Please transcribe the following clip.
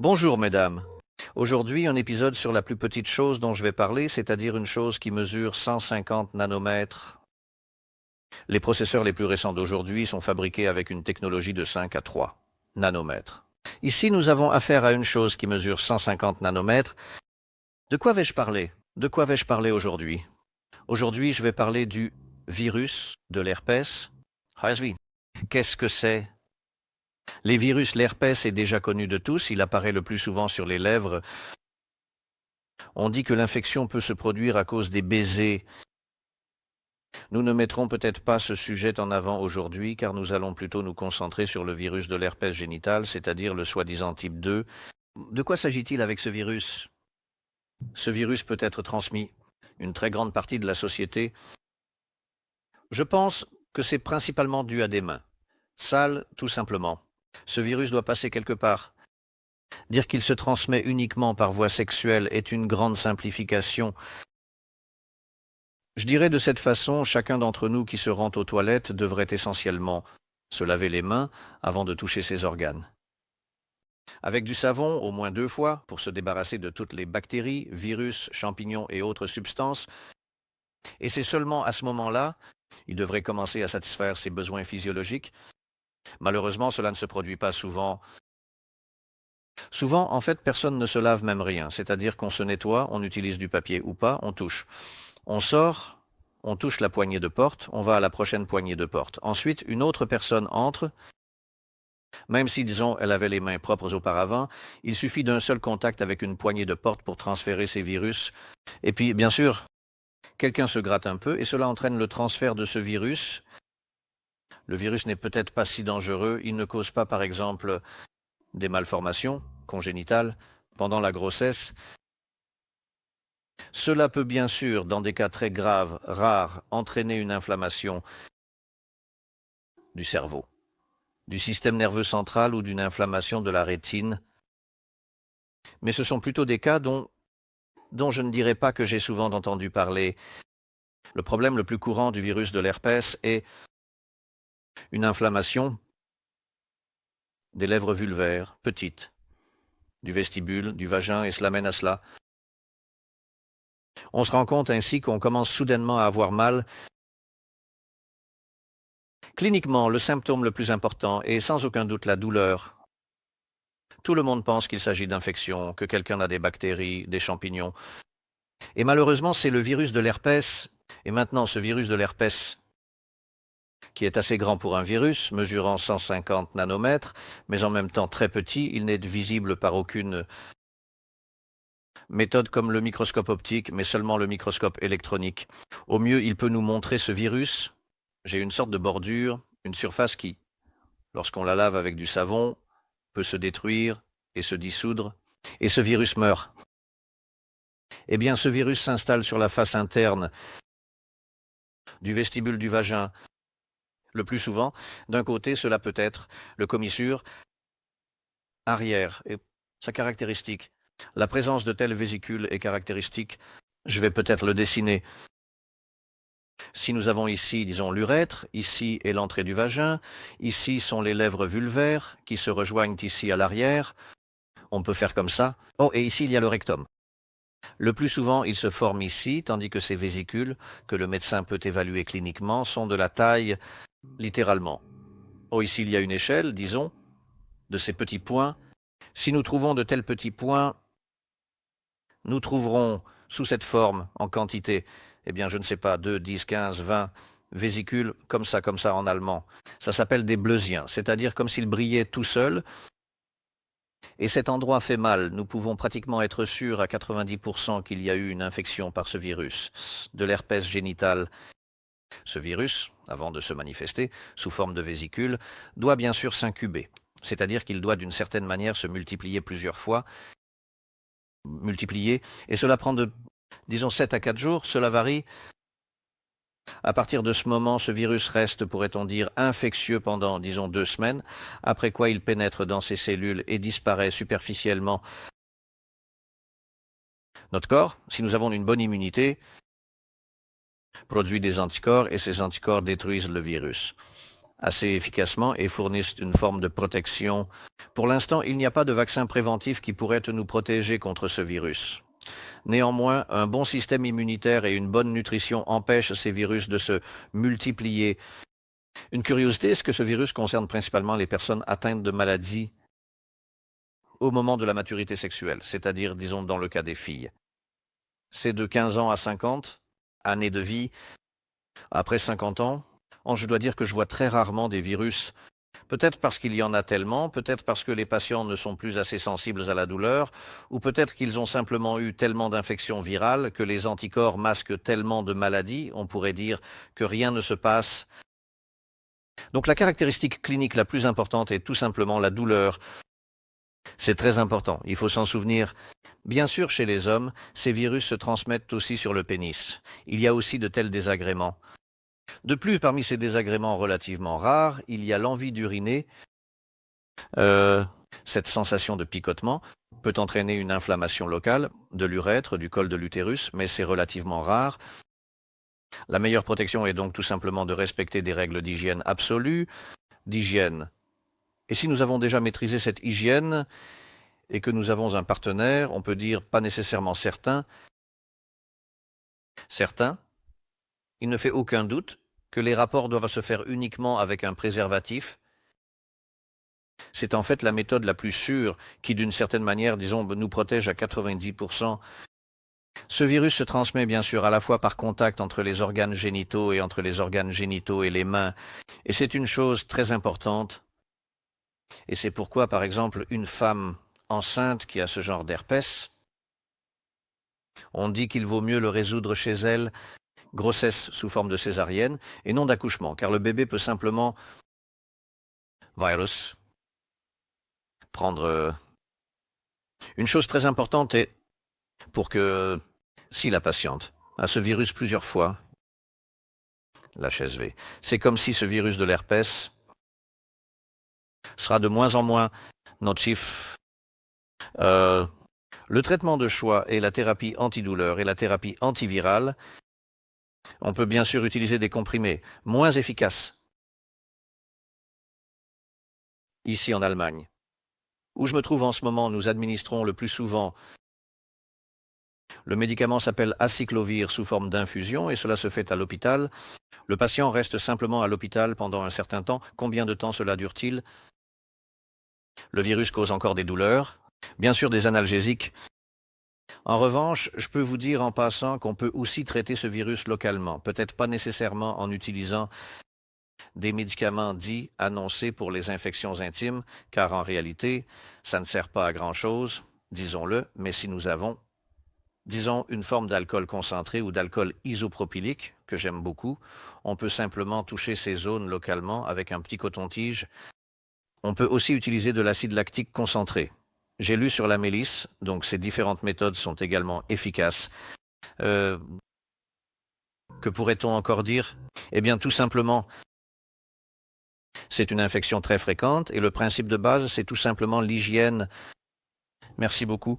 Bonjour mesdames. Aujourd'hui, un épisode sur la plus petite chose dont je vais parler, c'est-à-dire une chose qui mesure 150 nanomètres. Les processeurs les plus récents d'aujourd'hui sont fabriqués avec une technologie de 5 à 3 nanomètres. Ici, nous avons affaire à une chose qui mesure 150 nanomètres. De quoi vais-je parler? De quoi vais-je parler aujourd'hui? Aujourd'hui, je vais parler du virus de l'herpès. HSV. Qu'est-ce que c'est? Les virus, l'herpès est déjà connu de tous, il apparaît le plus souvent sur les lèvres. On dit que l'infection peut se produire à cause des baisers. Nous ne mettrons peut-être pas ce sujet en avant aujourd'hui, car nous allons plutôt nous concentrer sur le virus de l'herpès génital, c'est-à-dire le soi-disant type 2. De quoi s'agit-il avec ce virus? Ce virus peut être transmis une très grande partie de la société. Je pense que c'est principalement dû à des mains. Sales, tout simplement. Ce virus doit passer quelque part. Dire qu'il se transmet uniquement par voie sexuelle est une grande simplification. Je dirais de cette façon, chacun d'entre nous qui se rend aux toilettes devrait essentiellement se laver les mains avant de toucher ses organes. Avec du savon, au moins 2 fois, pour se débarrasser de toutes les bactéries, virus, champignons et autres substances. Et c'est seulement à ce moment-là, il devrait commencer à satisfaire ses besoins physiologiques. Malheureusement, cela ne se produit pas souvent. Souvent, en fait, personne ne se lave même rien, c'est-à-dire qu'on se nettoie, on utilise du papier ou pas, on touche. On sort, on touche la poignée de porte, on va à la prochaine poignée de porte. Ensuite, une autre personne entre. Même si, disons, elle avait les mains propres auparavant, il suffit d'un seul contact avec une poignée de porte pour transférer ces virus. Et puis, bien sûr, quelqu'un se gratte un peu et cela entraîne le transfert de ce virus. Le virus n'est peut-être pas si dangereux, il ne cause pas, par exemple, des malformations congénitales pendant la grossesse. Cela peut bien sûr, dans des cas très graves, rares, entraîner une inflammation du cerveau, du système nerveux central ou d'une inflammation de la rétine. Mais ce sont plutôt des cas dont je ne dirais pas que j'ai souvent entendu parler. Le problème le plus courant du virus de l'herpès est une inflammation des lèvres vulvaires, petites, du vestibule, du vagin, et cela mène à cela. On se rend compte ainsi qu'on commence soudainement à avoir mal. Cliniquement, le symptôme le plus important est sans aucun doute la douleur. Tout le monde pense qu'il s'agit d'infection, que quelqu'un a des bactéries, des champignons. Et malheureusement, c'est le virus de l'herpès. Et maintenant, ce virus de l'herpès, qui est assez grand pour un virus, mesurant 150 nanomètres, mais en même temps très petit, il n'est visible par aucune méthode comme le microscope optique, mais seulement le microscope électronique. Au mieux, il peut nous montrer ce virus. J'ai une sorte de bordure, une surface qui, lorsqu'on la lave avec du savon, peut se détruire et se dissoudre, et ce virus meurt. Eh bien, ce virus s'installe sur la face interne du vestibule du vagin. Le plus souvent, d'un côté, cela peut être le commissure arrière, et sa caractéristique. La présence de telles vésicules est caractéristique. Je vais peut-être le dessiner. Si nous avons ici, disons, l'urètre, ici est l'entrée du vagin, ici sont les lèvres vulvaires qui se rejoignent ici à l'arrière. On peut faire comme ça. Oh, et ici il y a le rectum. Le plus souvent, il se forme ici, tandis que ces vésicules, que le médecin peut évaluer cliniquement, sont de la taille, littéralement. Oh, ici il y a une échelle, disons, de ces petits points. Si nous trouvons de tels petits points, nous trouverons sous cette forme, en quantité, eh bien, je ne sais pas, 2, 10, 15, 20 vésicules, comme ça en allemand. Ça s'appelle des bleusiens, c'est-à-dire comme s'ils brillaient tout seuls. Et cet endroit fait mal. Nous pouvons pratiquement être sûrs à 90% qu'il y a eu une infection par ce virus, de l'herpès génital. Ce virus, avant de se manifester sous forme de vésicule, doit bien sûr s'incuber. C'est-à-dire qu'il doit d'une certaine manière se multiplier plusieurs fois, et cela prend disons 7 à 4 jours, cela varie. À partir de ce moment, ce virus reste, pourrait-on dire, infectieux pendant, disons, 2 semaines, après quoi il pénètre dans ces cellules et disparaît superficiellement. Notre corps, si nous avons une bonne immunité, produit des anticorps et ces anticorps détruisent le virus. assez efficacement et fournissent une forme de protection. Pour l'instant, il n'y a pas de vaccin préventif qui pourrait nous protéger contre ce virus. Néanmoins, un bon système immunitaire et une bonne nutrition empêchent ces virus de se multiplier. Une curiosité, est-ce que ce virus concerne principalement les personnes atteintes de maladies au moment de la maturité sexuelle, c'est-à-dire, disons, dans le cas des filles. C'est de 15 ans à 50 années de vie. Après 50 ans, je dois dire que je vois très rarement des virus. Peut-être parce qu'il y en a tellement, peut-être parce que les patients ne sont plus assez sensibles à la douleur, ou peut-être qu'ils ont simplement eu tellement d'infections virales que les anticorps masquent tellement de maladies, on pourrait dire que rien ne se passe. Donc la caractéristique clinique la plus importante est tout simplement la douleur. C'est très important, il faut s'en souvenir. Bien sûr, chez les hommes, ces virus se transmettent aussi sur le pénis. Il y a aussi de tels désagréments. De plus, parmi ces désagréments relativement rares, il y a l'envie d'uriner. Cette sensation de picotement peut entraîner une inflammation locale de l'urètre, du col de l'utérus, mais c'est relativement rare. La meilleure protection est donc tout simplement de respecter des règles d'hygiène absolue, d'hygiène. Et si nous avons déjà maîtrisé cette hygiène et que nous avons un partenaire, on peut dire pas nécessairement certain, il ne fait aucun doute que les rapports doivent se faire uniquement avec un préservatif. C'est en fait la méthode la plus sûre qui, d'une certaine manière, disons, nous protège à 90%. Ce virus se transmet bien sûr à la fois par contact entre les organes génitaux et entre les organes génitaux et les mains. Et c'est une chose très importante. Et c'est pourquoi, par exemple, une femme enceinte qui a ce genre d'herpès, on dit qu'il vaut mieux le résoudre chez elle, grossesse sous forme de césarienne, et non d'accouchement, car le bébé peut simplement, virus, prendre. Une chose très importante est, pour que, si la patiente a ce virus plusieurs fois, l'HSV, c'est comme si ce virus de l'herpès sera de moins en moins nocif. Le traitement de choix est la thérapie antidouleur et la thérapie antivirale. On peut bien sûr utiliser des comprimés moins efficaces. Ici en Allemagne, où je me trouve en ce moment, nous administrons le plus souvent. Le médicament s'appelle acyclovir sous forme d'infusion et cela se fait à l'hôpital. Le patient reste simplement à l'hôpital pendant un certain temps. Combien de temps cela dure-t-il? Le virus cause encore des douleurs, bien sûr des analgésiques. En revanche, je peux vous dire en passant qu'on peut aussi traiter ce virus localement, peut-être pas nécessairement en utilisant des médicaments dits annoncés pour les infections intimes, car en réalité, ça ne sert pas à grand-chose, disons-le, mais si nous avons, disons, une forme d'alcool concentré ou d'alcool isopropylique, que j'aime beaucoup, on peut simplement toucher ces zones localement avec un petit coton-tige. On peut aussi utiliser de l'acide lactique concentré. J'ai lu sur la mélisse, donc ces différentes méthodes sont également efficaces. Que pourrait-on encore dire? Eh bien, tout simplement, c'est une infection très fréquente et le principe de base, c'est tout simplement l'hygiène. Merci beaucoup.